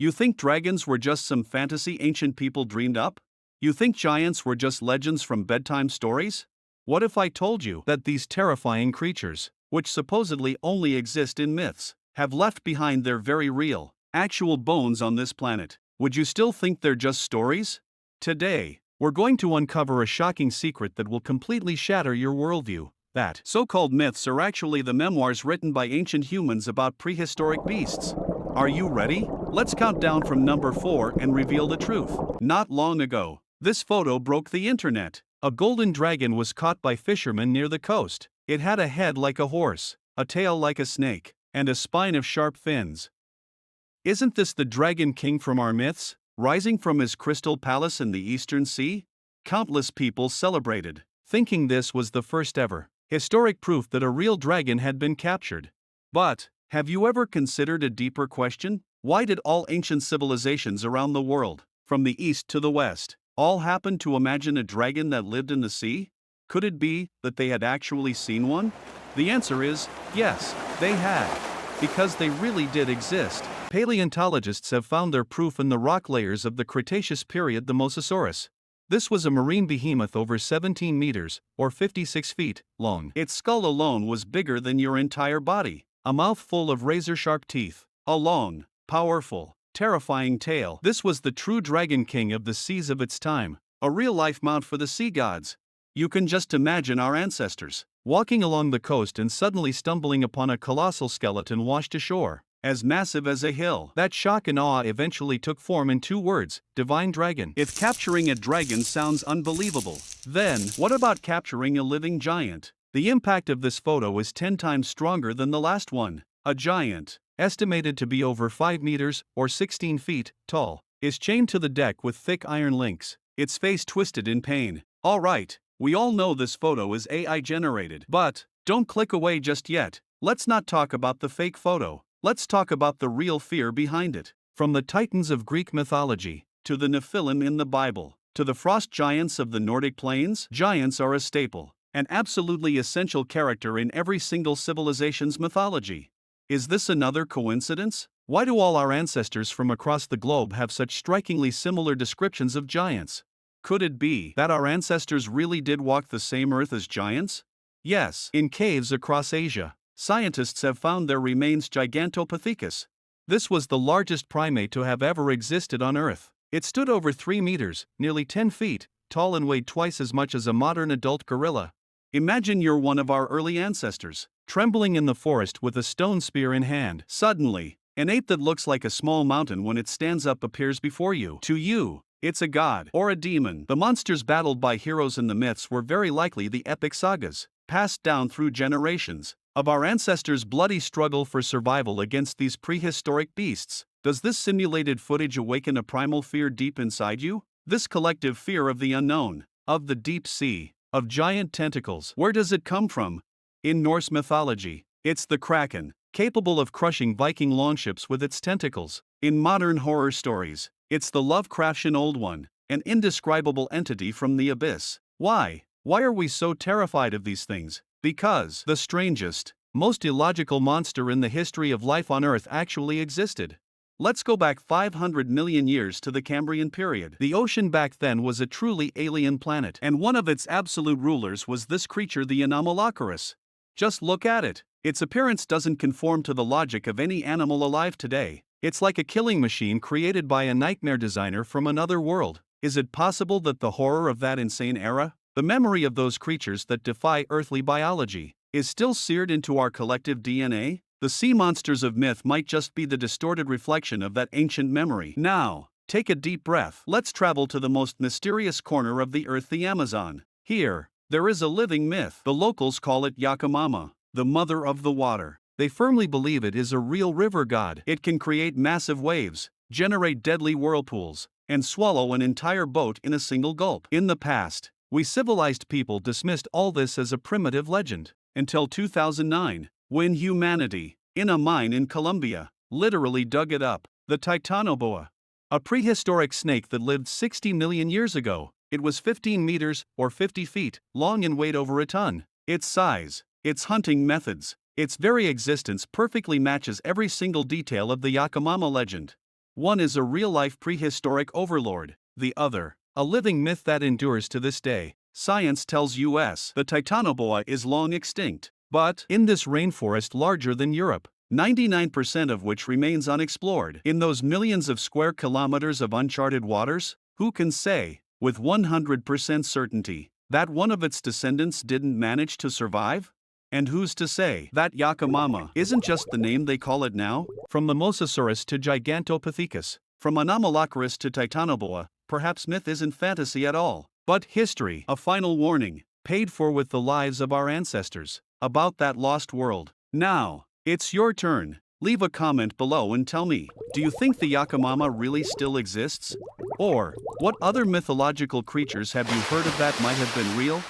You think dragons were just some fantasy ancient people dreamed up? You think giants were just legends from bedtime stories? What if I told you that these terrifying creatures, which supposedly only exist in myths, have left behind their very real, actual bones on this planet? Would you still think they're just stories? Today, we're going to uncover a shocking secret that will completely shatter your worldview. That so-called myths are actually the memoirs written by ancient humans about prehistoric beasts. Are you ready? Let's count down from number 4 and reveal the truth. Not long ago, this photo broke the internet. A golden dragon was caught by fishermen near the coast. It had a head like a horse, a tail like a snake, and a spine of sharp fins. Isn't this the Dragon King from our myths, rising from his crystal palace in the Eastern Sea? Countless people celebrated, thinking this was the first ever historic proof that a real dragon had been captured. But, have you ever considered a deeper question? Why did all ancient civilizations around the world, from the east to the west, all happen to imagine a dragon that lived in the sea? Could it be that they had actually seen one? The answer is yes, they had. Because they really did exist. Paleontologists have found their proof in the rock layers of the Cretaceous period, the Mosasaurus. This was a marine behemoth over 17 meters, or 56 feet, long. Its skull alone was bigger than your entire body. A mouth full of razor-sharp teeth. A long, powerful, terrifying tail. This was the true Dragon King of the seas of its time. A real-life mount for the sea gods. You can just imagine our ancestors walking along the coast and suddenly stumbling upon a colossal skeleton washed ashore, as massive as a hill. That shock and awe eventually took form in 2 words: divine dragon. If capturing a dragon sounds unbelievable, then what about capturing a living giant? The impact of this photo is 10 times stronger than the last one. A giant, estimated to be over 5 meters, or 16 feet, tall, is chained to the deck with thick iron links, its face twisted in pain. Alright, we all know this photo is AI generated, but don't click away just yet. Let's not talk about the fake photo. Let's talk about the real fear behind it. From the titans of Greek mythology, to the Nephilim in the Bible, to the frost giants of the Nordic plains, giants are a staple, an absolutely essential character in every single civilization's mythology. Is this another coincidence? Why do all our ancestors from across the globe have such strikingly similar descriptions of giants? Could it be that our ancestors really did walk the same earth as giants? Yes, in caves across Asia, scientists have found their remains Gigantopithecus. This was the largest primate to have ever existed on Earth. It stood over 3 meters, nearly 10 feet, tall and weighed twice as much as a modern adult gorilla. Imagine you're one of our early ancestors, trembling in the forest with a stone spear in hand. Suddenly, an ape that looks like a small mountain when it stands up appears before you. To you, it's a god or a demon. The monsters battled by heroes in the myths were very likely the epic sagas, passed down through generations, of our ancestors' bloody struggle for survival against these prehistoric beasts. Does this simulated footage awaken a primal fear deep inside you? This collective fear of the unknown, of the deep sea, of giant tentacles. Where does it come from? In Norse mythology, it's the Kraken, capable of crushing Viking longships with its tentacles. In modern horror stories, it's the Lovecraftian Old One, an indescribable entity from the abyss. Why? Why are we so terrified of these things? Because the strangest, most illogical monster in the history of life on Earth actually existed. Let's go back 500 million years to the Cambrian period. The ocean back then was a truly alien planet, and one of its absolute rulers was this creature, the Anomalocaris. Just look at it. Its appearance doesn't conform to the logic of any animal alive today. It's like a killing machine created by a nightmare designer from another world. Is it possible that the horror of that insane era, the memory of those creatures that defy earthly biology, is still seared into our collective DNA? The sea monsters of myth might just be the distorted reflection of that ancient memory. Now, take a deep breath. Let's travel to the most mysterious corner of the earth, the Amazon. Here, there is a living myth. The locals call it Yakamama, the mother of the water. They firmly believe it is a real river god. It can create massive waves, generate deadly whirlpools, and swallow an entire boat in a single gulp. In the past, we civilized people dismissed all this as a primitive legend, until 2009, when humanity, in a mine in Colombia, literally dug it up. The Titanoboa, a prehistoric snake that lived 60 million years ago. It was 15 meters, or 50 feet, long and weighed over a ton. Its size, its hunting methods, its very existence perfectly matches every single detail of the Yakamama legend. One is a real-life prehistoric overlord, the other, a living myth that endures to this day. Science tells us the Titanoboa is long extinct, but in this rainforest larger than Europe, 99% of which remains unexplored. In those millions of square kilometers of uncharted waters, who can say, with 100% certainty, that one of its descendants didn't manage to survive? And who's to say that Yakamama isn't just the name they call it now? From the Mosasaurus to Gigantopithecus, from Anomalocaris to Titanoboa, perhaps myth isn't fantasy at all, but history. A final warning, paid for with the lives of our ancestors, about that lost world. Now, it's your turn. Leave a comment below and tell me, do you think the Yakamama really still exists? Or, what other mythological creatures have you heard of that might have been real?